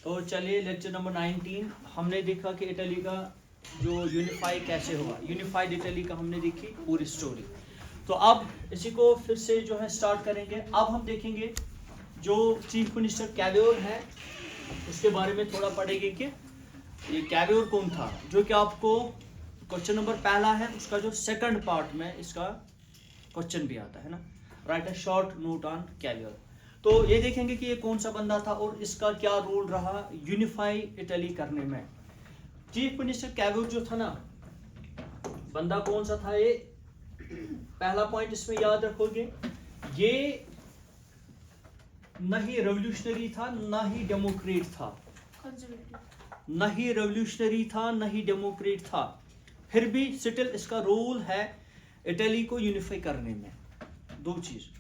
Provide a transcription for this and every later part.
तो चलिए lecture number 19 हमने देखा कि इटली का जो यूनिफाई कैसे हुआ, यूनिफाइड इटली का हमने देखी पूरी स्टोरी। तो अब इसी को फिर से जो है स्टार्ट करेंगे। अब हम देखेंगे जो चीफ मिनिस्टर कैवियोर है उसके बारे में थोड़ा पढ़ेंगे कि ये कैवियोर कौन था, जो कि आपको क्वेश्चन नंबर पहला है उसका जो सेकंड पार्ट में इसका क्वेश्चन भी आता है ना, write a short note on Cavour. तो ये देखेंगे कि ये कौन सा बंदा था और इसका क्या रोल रहा यूनिफाई इटली करने में। चीफ मिनिस्टर कैवियोर जो था ना, बंदा कौन सा था, ये पहला पॉइंट इसमें याद रखोगे, ये न ही रेवोल्यूशनरी था न ही डेमोक्रेट था, न ही रेवोल्यूशनरी था न ही डेमोक्रेट था, फिर भी स्टिल इसका रोल है इटली को यूनिफाई करने में। दो चीज,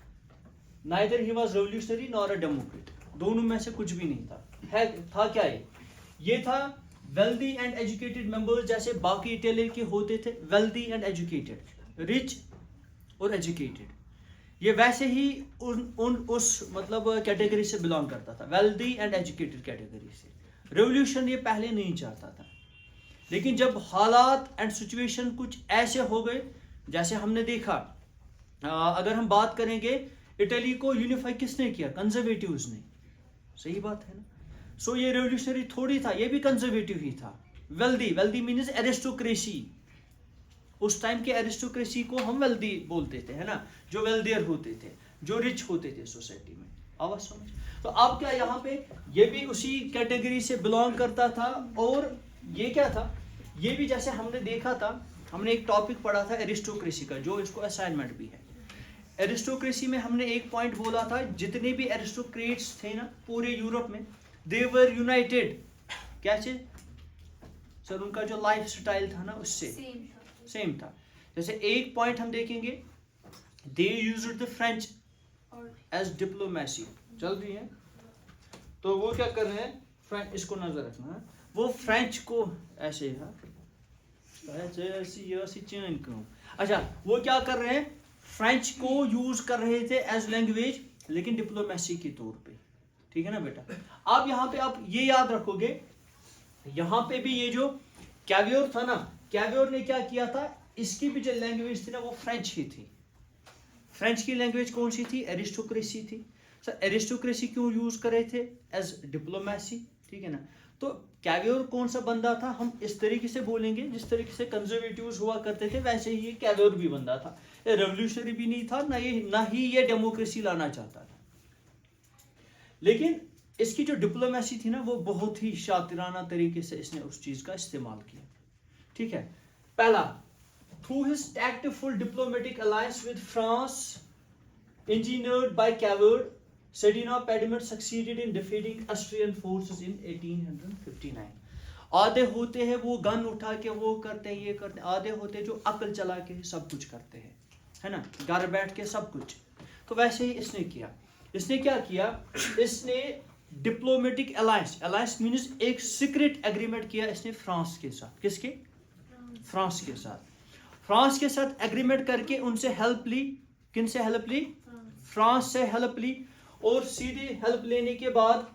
neither he was revolutionary nor a Democrat, दोनों में से कुछ भी नहीं था। है था क्या ये था वेल्दी एंड एजुकेटेड मेंबर्स, जैसे बाकी इटली के होते थे वेल्दी एंड एजुकेटेड, रिच और एजुकेटेड, ये वैसे ही उस मतलब कैटेगरी से बिलोंग करता था, वेल्दी एंड एजुकेटेड कैटेगरी से। रेवोल्यूशन ये पहले नहीं चाहता था, लेकिन जब हालात एंड सिचुएशन कुछ ऐसे हो गए, जैसे हमने देखा, अगर हम बात करेंगे इटली को यूनिफाई किसने किया, कंजर्वेटिव्स ने, सही बात है ना। सो ये रेवोल्यूशनरी थोड़ी था, ये भी कंजर्वेटिव ही था। वेल्दी, वेल्दी मीन्स एरिस्टोक्रेसी, उस टाइम के एरिस्टोक्रेसी को हम वेल्दी बोलते थे, है ना, जो वेल्दियर होते थे, जो रिच होते थे सोसाइटी में। आवाज समझ। तो अब क्या यहाँ पे ये भी उसी कैटेगरी से बिलोंग करता था, और ये क्या था, ये भी जैसे हमने देखा था, हमने एक टॉपिक पढ़ा था एरिस्टोक्रेसी का, जो इसको असाइनमेंट भी है। एरिस्टोक्रेसी में हमने एक पॉइंट बोला था, जितने भी एरिस्टोक्रेट्स थे ना पूरे यूरोप में, दे वर यूनाइटेड। कैसे सर, उनका जो लाइफ स्टाइल था ना उससे सेम था। जैसे एक पॉइंट हम देखेंगे, they used the French as diplomacy, चल रही है, तो वो क्या कर रहे हैं, फ्रेंच, इसको नजर रखना है, वो फ्रेंच को ऐसे है, अच्छा वो क्या कर रहे हैं, फ्रेंच को यूज कर रहे थे एज लैंग्वेज, लेकिन डिप्लोमेसी के तौर पे, ठीक है ना बेटा। अब यहाँ पे आप ये याद रखोगे, यहाँ पे भी ये जो कैवियोर था ना, कैवियोर ने क्या किया था, इसकी भी जो लैंग्वेज थी ना वो फ्रेंच ही थी। फ्रेंच की लैंग्वेज कौन सी थी, एरिस्टोक्रेसी थी। सर एरिस्टोक्रेसी क्यों यूज कर रहे थे, एज डिप्लोमेसी, ठीक है ना। तो कैवियोर कौन सा बंदा था, हम इस तरीके से बोलेंगे, जिस तरीके से कंजर्वेटिव्स हुआ करते थे वैसे ही ये कैवियोर भी बंदा था। ये रेवोल्यूशनरी भी नहीं था, ना ही ये डेमोक्रेसी लाना चाहता था, लेकिन इसकी जो डिप्लोमेसी थी ना वो बहुत ही शातिराना तरीके से इसने उस चीज का इस्तेमाल किया, ठीक है। पहला, through his tactful diplomatic alliance with France engineered by Cavour, Sedina-Pediment succeeded in defeating Austrian forces in 1859। आधे होते हैं वो गन उठा के वो करते हैं, ये करते हैं, आधे होते हैं जो अकल चला के सब कुछ करते हैं, है ना, घर बैठ के सब कुछ। तो वैसे ही इसने किया। इसने क्या किया, इसने डिप्लोमेटिक अलायंस, अलायंस मीन्स एक सीक्रेट एग्रीमेंट किया इसने फ्रांस के साथ। किसके, फ्रांस के साथ। फ्रांस के साथ एग्रीमेंट करके उनसे हेल्प ली। किन से हेल्प ली, फ्रांस से हेल्प ली। और सीधी हेल्प लेने के बाद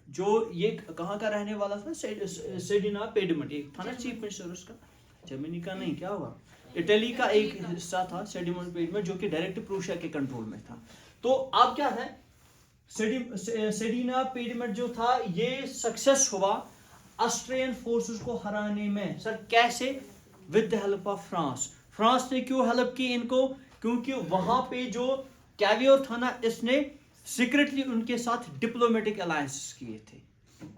जो ये कहाँ का रहने वाला था, सेडिना पेडिमेंट, एक था ना चीफ मिनिस्टर उसका, जर्मनी का नहीं, क्या हुआ, इटली का एक हिस्सा था सेडिना पेडिमेंट, जो कि डायरेक्ट प्रूशिया के कंट्रोल में था। तो अब क्या है, सेडिना पेडिमेंट जो था ये सक्सेस हुआ ऑस्ट्रियन फोर्सेस को हराने में। सर कैसे, with the help of France. France ने क्यों हेल्प की इनको, क्योंकि वहां पे जो कैवियोर था ना, इसने सीक्रेटली उनके साथ डिप्लोमेटिक अलायंस किए थे।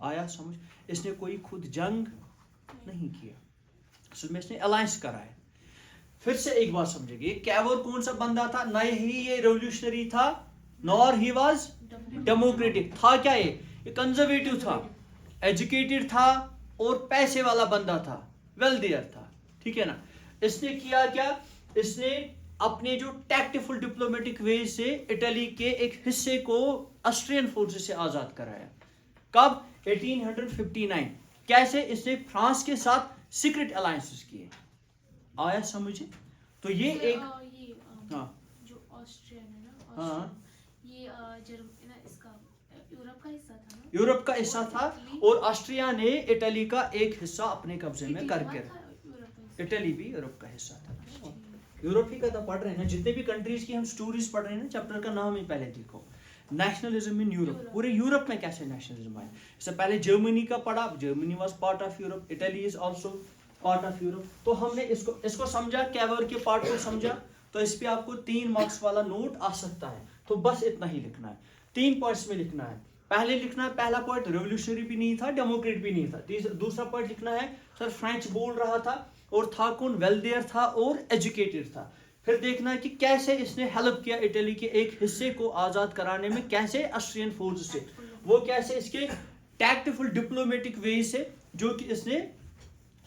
आया समझ, इसने कोई खुद जंग नहीं किया, इसमें इसने अलायंस कराया। फिर से एक बात समझेंगे, कैवियोर कौन सा बंदा था, ना ही ये रेवोल्यूशनरी था नॉर ही वाज डेमोक्रेटिक। था क्या ये कंजर्वेटिव था, एजुकेटेड था और पैसे वाला बंदा था, वेल्दियर था, ठीक है ना। इसने किया क्या, इसने अपने जो टैक्टफुल डिप्लोमेटिक वे से इटली के एक हिस्से को ऑस्ट्रियन फोर्सेस से आजाद कराया। कब, 1859। कैसे, इसने फ्रांस के साथ सीक्रेट अलायंसेस किए। आया समझे। तो ये एक हाँ, जो ऑस्ट्रियन है ना, हाँ, ये इसका यूरोप का हिस्सा था ना, यूरोप का हिस्सा था और ऑस्ट्रिया ने इटली का एक हिस्सा अपने कब्जे में करके रखा। इटली भी यूरोप का हिस्सा था। यूरोप ही का तो पढ़ रहे हैं ना, जितने भी कंट्रीज की हम स्टोरीज पढ़ रहे हैं ना, चैप्टर का नाम ही पहले देखो, नेशनलिज्म इन यूरोप। पूरे यूरोप में कैसे नेशनलिज्म आया। इससे पहले जर्मनी का पढ़ा, Germany was part of Europe, Italy is also part of Europe. तो हमने इसको समझा, कैवर के पार्ट को समझा, तो इस पे आपको 3 मार्क्स वाला नोट आ सकता है। तो बस इतना ही लिखना है, 3 पॉइंट्स में लिखना है। पहले लिखना है, पहला पॉइंट रेवोल्यूशनरी भी नहीं था, डेमोक्रेट भी नहीं था। दूसरा पॉइंट लिखना है सर फ्रेंच बोल रहा था और था कौन, वेल्देयर था और एजुकेटेड था। फिर देखना है कि कैसे इसने हेल्प किया इटली के एक हिस्से को आजाद कराने में, कैसे ऑस्ट्रियन फोर्स से, वो कैसे इसके टैक्टफुल डिप्लोमेटिक वे से, जो कि इसने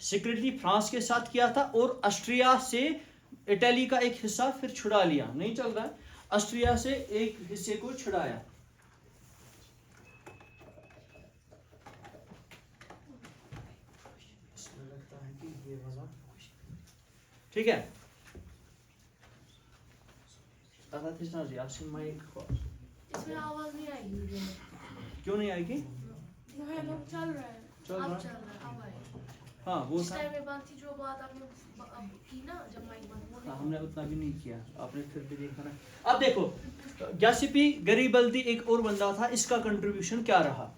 सीक्रेटली फ्रांस के साथ किया था और ऑस्ट्रिया से इटली का एक हिस्सा फिर छुड़ा लिया। नहीं चल रहा है, ऑस्ट्रिया से एक हिस्से को छुड़ाया। ठीक है, इसमें आवाज नहीं आएगी वीडियो में। क्यों नहीं आएगी? चल रहा है, अब चल रहा है, अब आएगी। हाँ वो इस टाइम में बात थी, जो बात आपने की ना जब माइक बंद हुआ। हाँ, हमने उतना भी नहीं किया, आपने फिर भी देखा ना। अब देखो, गैसिपी गरीबल्दी एक और बंदा था, इसका कंट्रीब्यूशन क्या रहा।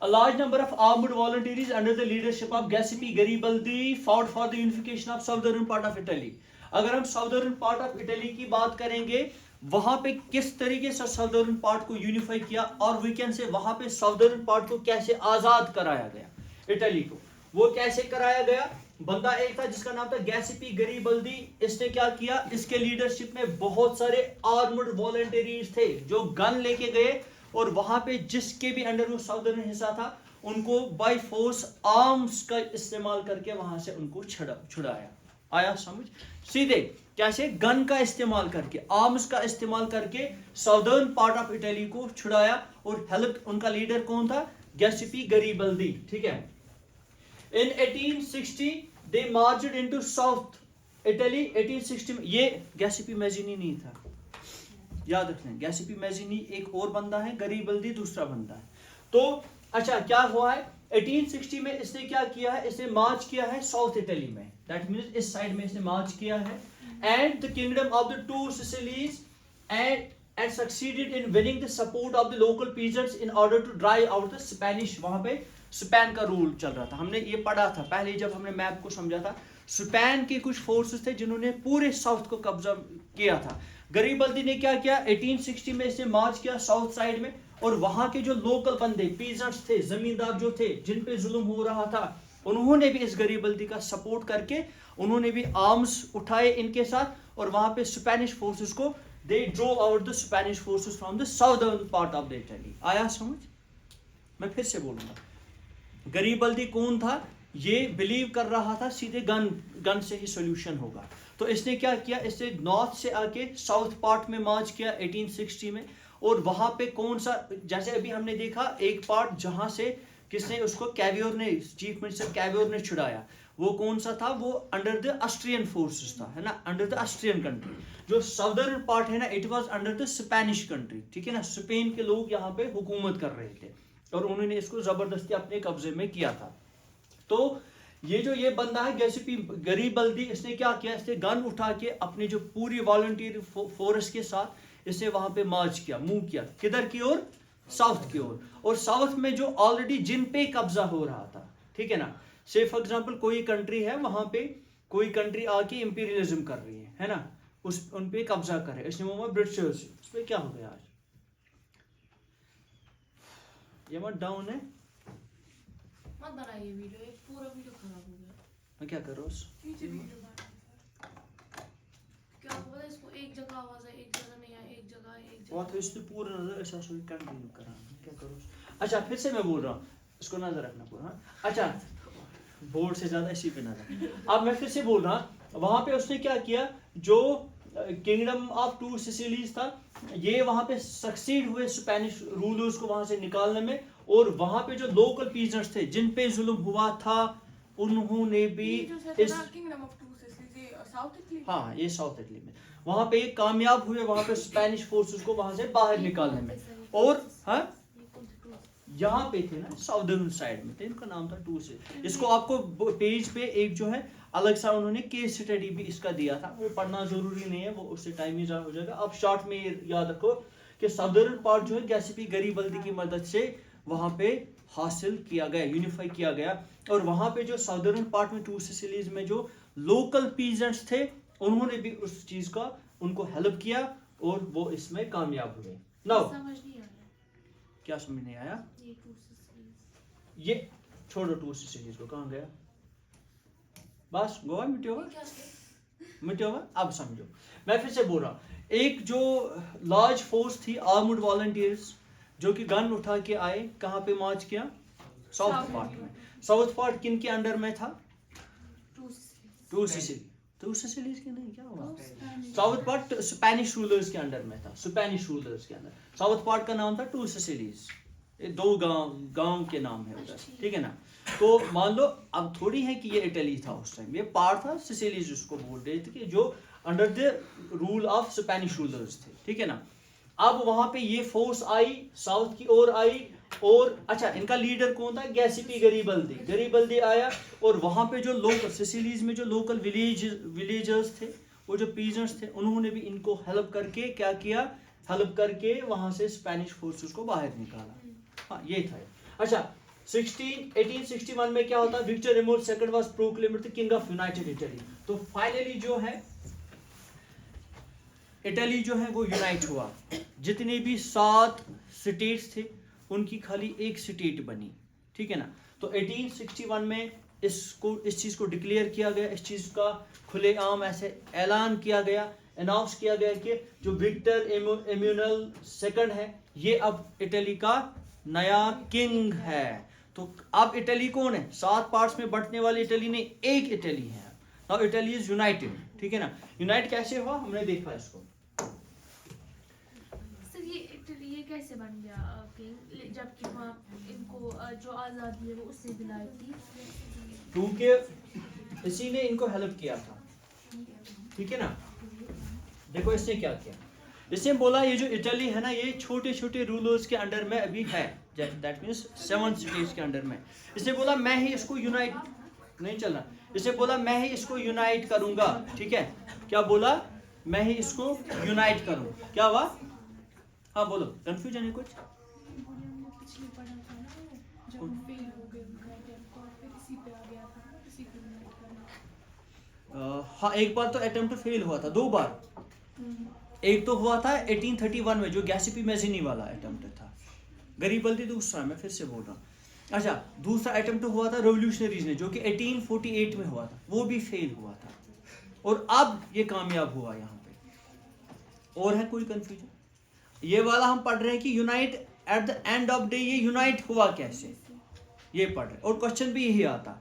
A large number of armed volunteers under the leadership of Giuseppe Garibaldi fought for the unification of southern part of Italy. अगर हम southern part of Italy की बात करेंगे, वहां पे किस तरीके से southern part को यूनिफाई किया, और वी कैन से वहां पे southern part को कैसे आजाद कराया गया इटली को। वो कैसे कराया गया, बंदा एक था जिसका नाम था गैसिपी गरीबल्दी। इसने क्या किया, इसके लीडरशिप में बहुत सारे आर्मड वॉलंटियर्स थे जो गन लेके गए और वहां पे जिसके भी अंडर वो साउदर्न हिस्सा था उनको बाय फोर्स आर्म्स का इस्तेमाल करके वहां से उनको छुड़ाया। आया समझ? सीधे कैसे, गन का इस्तेमाल करके, आर्म्स का इस्तेमाल करके साउदर्न पार्ट ऑफ इटली को छुड़ाया। और हेल्प, उनका लीडर कौन था, गैसिपी गरीबल्दी। ठीक है, इन 1860 दे मार्च्ड इनटू साउथ इटली। 1860 में ये गैसिपी मैजिनी नहीं था, याद रखना। गैसिपी मैजिनी एक और बंदा है, गरीबल्दी दूसरा बंदा है। तो अच्छा क्या हुआ है, 1860 में इसने क्या किया है, इसने मार्च किया है साउथ इटली में, दैट मींस इस साइड में इसने मार्च किया है, and the kingdom of the two Sicilies and succeeded in winning the support of the local peasants in order to drive out the Spanish. वहां पे स्पेन का rule चल रहा था, हमने ये पढ़ा था पहले जब हमने मैप को समझा था। स्पेन के कुछ फोर्सेस थे जिन्होंने पूरे साउथ को कब्जा किया था। गरीबल्दी ने क्या किया, 1860 में इसने मार्च किया साउथ साइड में, और वहां के जो लोकल बंदे पीजेंट्स थे, जमींदार जो थे, जिन पे जुल्म हो रहा था, उन्होंने भी इस गरीबल्दी का सपोर्ट करके उन्होंने भी आर्म्स उठाए इनके साथ, और वहां पे स्पेनिश फोर्सेस को they drove out the Spanish forces from the southern part of the Italy. आया समझ? मैं फिर से बोलूंगा, गरीबल्दी कौन था, ये बिलीव कर रहा था सीधे गन से ही सोल्यूशन होगा। तो इसने क्या किया, इसने नॉर्थ से आके साउथ पार्ट में मार्च किया 1860 में, और वहां पे कौन सा, जैसे अभी हमने देखा एक पार्ट जहां से किसने उसको, कैवियोर ने, चीफ मिनिस्टर कैवियोर ने छुड़ाया, वो कौन सा था, वो अंडर द ऑस्ट्रियन फोर्सेस था, है ना, अंडर द ऑस्ट्रियन कंट्री। जो साउदर्न पार्ट है ना, it was under the Spanish country. ठीक है ना, स्पेन के लोग यहाँ पे हुकूमत कर रहे थे और उन्होंने इसको जबरदस्ती अपने कब्जे में किया था। तो ये बंदा है गैसिपी गरीबल्दी, इसने क्या किया, इसने गन उठा के अपनी जो पूरी वॉलंटियर फोर्स के साथ इसने वहां पे मार्च किया, मूव किया, किधर की ओर, साउथ की ओर। और साउथ में जो ऑलरेडी जिन पे कब्जा हो रहा था, ठीक है ना, से फॉर एग्जांपल कोई कंट्री है, वहां पे कोई कंट्री आके इंपीरियलिज्म कर रही है ना, उन पे कब्जा कर रहे, इसने वो ब्रिटिशर्स, उस पे क्या हो गया आज, ये मत डाउन है, मत बनाइए वीडियो, एक पूरा वीडियो खराब हो गया। मैं क्या कर रहा हूँ, नीचे वीडियो बनाइए। क्या आपको पता है, इसको एक जगह आवाज है, एक जगह नहीं है, एक जगह वो तो इसने पूरा नजर ऐसा सोच कंटिन्यू करा, क्या करूँ। अच्छा फिर से मैं बोल रहा हूँ, इसको नजर रखना पूरा। अच्छा बोर्ड से ज्यादा इसी पे नजर। अब मैं फिर से बोल रहा हूँ, वहां पे उसने क्या किया, जो किंगडम ऑफ टू सिसिलीज था, ये वहां पे सक्सीड हुए स्पेनिश रूलर्स को वहां से निकालने में, और वहां पे जो लोकल पीजेंट्स थे जिन पे जुल्म हुआ था, उन्होंने भी इस kingdom of two Sicilies south Italy, हाँ ये साउथ इटली में, वहां पे कामयाब हुए वहां पे स्पेनिश फोर्सेस को वहां से बाहर निकालने में। और हाँ यहाँ पे थे ना, साउदर्न साइड में थे, इनका नाम था टू से। इसको आपको पेज पे एक जो है अलग सा उन्होंने केस स्टडी भी इसका दिया था, वो पढ़ना जरूरी नहीं है, वो उससे टाइम ही हो जाएगा। अब शॉर्ट में ये याद रखो कि साउदर्न पार्ट जो है गैसीपी गरीबल्दी की मदद से वहाँ पे हासिल किया गया, यूनिफाई किया गया। और वहाँ पे जो साउदर्न पार्ट में टू सिसिलीज में जो लोकल पीजेंट्स थे, उन्होंने भी उस चीज का उनको हेल्प किया और वो इसमें कामयाब हुए। नाउ समझ नहीं आ रहा क्या समझ नहीं आया? ये टू सिसिलीज ये छोड़ो टू सिसिलीज को, कहाँ गया? बस गोवा मिट्योगा, क्या है? मिट्योगा। अब समझो, मैं फिर से बोल रहा हूँ, एक जो लार्ज फोर्स थी आर्मड वॉलंटियर्स जो कि गन उठा के आए, कहाँ पे मार्च किया? साउथ पार्ट में। साउथ पार्ट किन के अंडर में था? टू सिसिलीज के नहीं, क्या हुआ? साउथ पार्ट स्पेनिश रूलर्स के अंडर में था, स्पेनिश रूलर्स के अंदर। साउथ पार्ट का नाम था टू सिसिलीज, ये दो गांव के नाम है उधर, ठीक है ना। तो मान लो अब थोड़ी है कि ये इटली था उस टाइम, ये पार्ट था सिसिलीज उसको बोल रहे थे कि जो under the rule of Spanish rulers थे, ठीक है ना। अब वहां पे ये फोर्स आई, साउथ की ओर आई, और अच्छा इनका लीडर कौन था? गैसीपी गरीबल्दी। गरीबल्दी आया और वहां पे जो लोकल सिसिलीज में जो लोकल विलेजर्स थे, वो जो पीजेंट्स थे, उन्होंने भी इनको हेल्प करके क्या किया? हेल्प करके वहां से स्पेनिश फोर्सेस को बाहर निकाला। हाँ ये था। अच्छा 1861 में क्या होता है? Victor Emmanuel second was proclaimed the king of United Italy. तो फाइनली जो है इटली जो है वो यूनाइट हुआ। जितने भी 7 स्टेट्स थे उनकी खाली एक स्टेट बनी, ठीक है ना। तो 1861 में इस चीज को डिक्लेयर किया गया, इस चीज का खुलेआम ऐसे ऐलान किया गया, अनाउंस किया गया कि जो विक्टर एम्यूनल सेकंड है ये अब इटली का नया किंग है। तो अब इटली कौन है? 7 पार्ट्स में बंटने वाली इटली नहीं, एक इटली है। नाउ इटली इज यूनाइटेड, ठीक है ना। यूनाइट कैसे हुआ हमने देखा इसको। सर ये कैसे बन गया किंग, जबकि वहाँ इनको जो आज़ादी है वो उससे दिलाई थी? क्योंकि इसी ने इनको हेल्प किया था, ठीक है ना। देखो इसने क्या किया, इसने बोला ये जो इटली है ना, ये छोटे छोटे रूलर्स के अंडर में अभी है, दैट मींस 7 स्टेट्स के अंडर में। इसने बोला मैं ही इसको यूनाइट नहीं चलना, इसने बोला मैं ही इसको यूनाइट करूंगा, ठीक है। क्या बोला? मैं ही इसको यूनाइट करूं। क्या हुआ? हाँ बोलो, कंफ्यूजन है कुछ? पिछले पढ़ा था ना, जब फेल हो गए उनका अटेम्प्ट और फिर इसी पे आ गया था ना, इसी को यूनाइट करना। हाँ एक बार तो अटेम्प्ट फेल हुआ था, 2 बार। एक तो हुआ था 1831 में जो गैसीपी मैजिनी वाला अटेम्प्ट था, गरीबल्दी दूसरा, मैं फिर से बोल रहा हूँ। अच्छा दूसरा अटेम्प्ट हुआ था रेवोल्यूशनरीज ने जो कि 1848 में हुआ था, वो भी फेल हुआ था, और अब ये कामयाब हुआ यहाँ पे। और है कोई कंफ्यूजन? ये वाला हम पढ़ रहे हैं कि unite at the end of day, ये यूनाइट हुआ कैसे, ये पढ़ रहे हैं। और क्वेश्चन भी यही आता,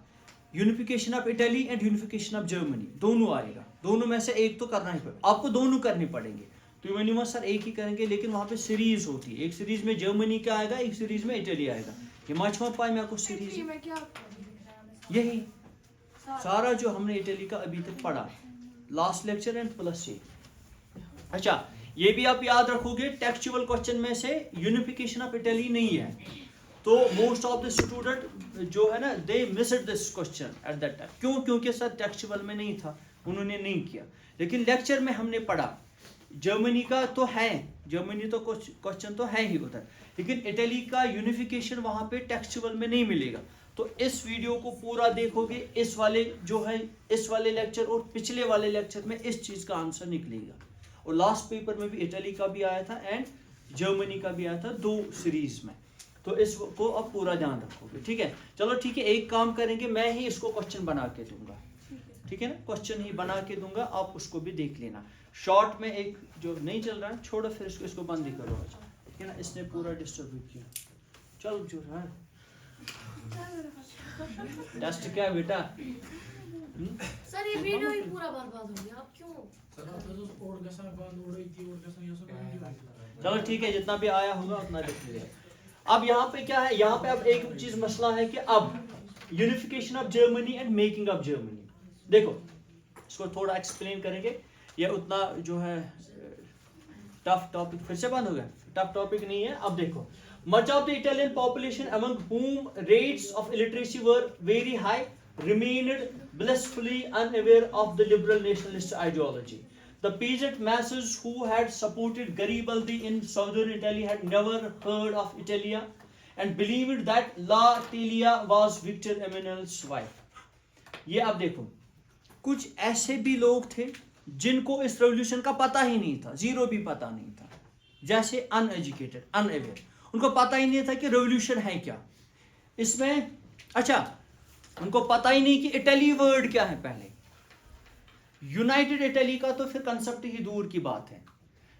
unification of Italy and unification of Germany, दोनों आएगा, दोनों में से एक तो करना ही पड़ेगा, आपको दोनों करने पड़ेंगे। तो मिनिमम सर एक ही करेंगे, लेकिन वहाँ पे सीरीज होती है, एक सीरीज में जर्मनी का आएगा, एक सीरीज में इटली आएगा। ये मचमा पाए में आपको सीरीज में क्या यही सारा जो हमने इटली का अभी तक पढ़ा, लास्ट लेक्चर एंड प्लस ये। अच्छा ये भी आप याद रखोगे, टेक्सचुअल क्वेश्चन में से यूनिफिकेशन ऑफ इटली नहीं है, तो मोस्ट ऑफ द स्टूडेंट जो है ना दे missed this question at that time. क्यों? क्योंकि सर टेक्सचुअल में नहीं था, उन्होंने नहीं किया। लेकिन लेक्चर में हमने पढ़ा जर्मनी का तो है, जर्मनी तो कुछ क्वेश्चन तो है ही उधर, लेकिन इटली का यूनिफिकेशन वहाँ पे टेक्सचुअल में नहीं मिलेगा। तो इस वीडियो को पूरा देखोगे, इस वाले जो है इस वाले लेक्चर और पिछले वाले लेक्चर में इस चीज़ का आंसर निकलेगा। और लास्ट पेपर में भी इटली का भी आया था एंड जर्मनी का भी आया था, 2 सीरीज में। तो इसको अब पूरा ध्यान रखोगे, ठीक है। चलो ठीक है, एक काम करेंगे, मैं ही इसको क्वेश्चन बना के दूंगा, ठीक है ना, क्वेश्चन ही बना के दूंगा, आप उसको भी देख लेना। शॉर्ट में एक जो नहीं चल रहा है छोड़ो, फिर इसको बंद ही करो, ठीक है ना, इसने पूरा डिस्टर्ब किया। चल जो है टेस्ट क्या है बेटा? सर ये वीडियो ही पूरा बर्बाद हो गया, अब क्यों? चलो ठीक है, जितना भी आया होगा उतना देख लीजिए। अब यहाँ पे क्या है, यहाँ पे अब एक चीज मसला है कि अब unification of Germany and making of Germany, देखो इसको थोड़ा एक्सप्लेन करेंगे। ये उतना जो है टफ टॉपिक, फिर से बंद हो गया, टफ टॉपिक नहीं है। अब देखो Much of the Italian population, among whom rates of illiteracy were very high, remained blissfully unaware of the liberal nationalist ideology. The peasant masses who had supported Garibaldi in southern Italy had never heard of Italia and believed that La Italia was Victor Emmanuel's wife. ये आप देखो, कुछ ऐसे भी लोग थे जिनको इस रेवोल्यूशन का पता ही नहीं था, जीरो भी पता नहीं था, जैसे अनएजुकेटेड, अनअवेयर, उनको पता ही नहीं था कि रेवोल्यूशन है क्या इसमें। अच्छा, उनको पता ही नहीं कि इटली वर्ड क्या है पहले, यूनाइटेड इटली का तो फिर कंसेप्ट ही दूर की बात है।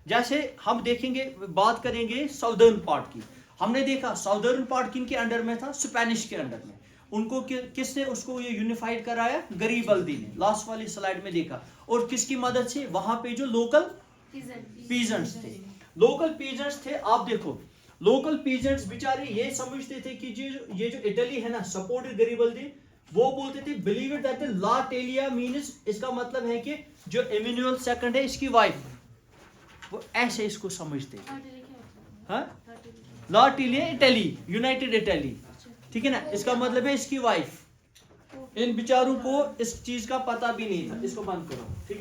जैसे हम देखेंगे, बात करेंगे साउदर्न पार्ट की, हमने देखा साउदर्न पार्ट किन के अंडर में था, स्पेनिश के अंडर में। उनको किसने उसको ये यूनिफाइड कराया, गरीबल्दी ने, लास्ट वाली स्लाइड में देखा। और किसकी मदद से, वहां पे जो लोकल पीजेंट्स थे, लोकल पीजेंट्स थे। आप देखो, लोकल पीजेंट्स बेचारे ये समझते थे कि ये जो इटली है ना, सपोर्टेड गरीबल्दी, वो बोलते थे बिलीव इट दैट ला टेलिया मीन्स, इसका मतलब है कि जो इमैनुअल सेकंड है इसकी वाइफ, वो ऐसे इसको समझते थे। हाँ, ला टेलिया इटली, यूनाइटेड इटली, ठीक है ना, इसका मतलब है इसकी वाइफ। इन बेचारों को इस चीज का पता भी नहीं था। इसको बंद करो, ठीक है।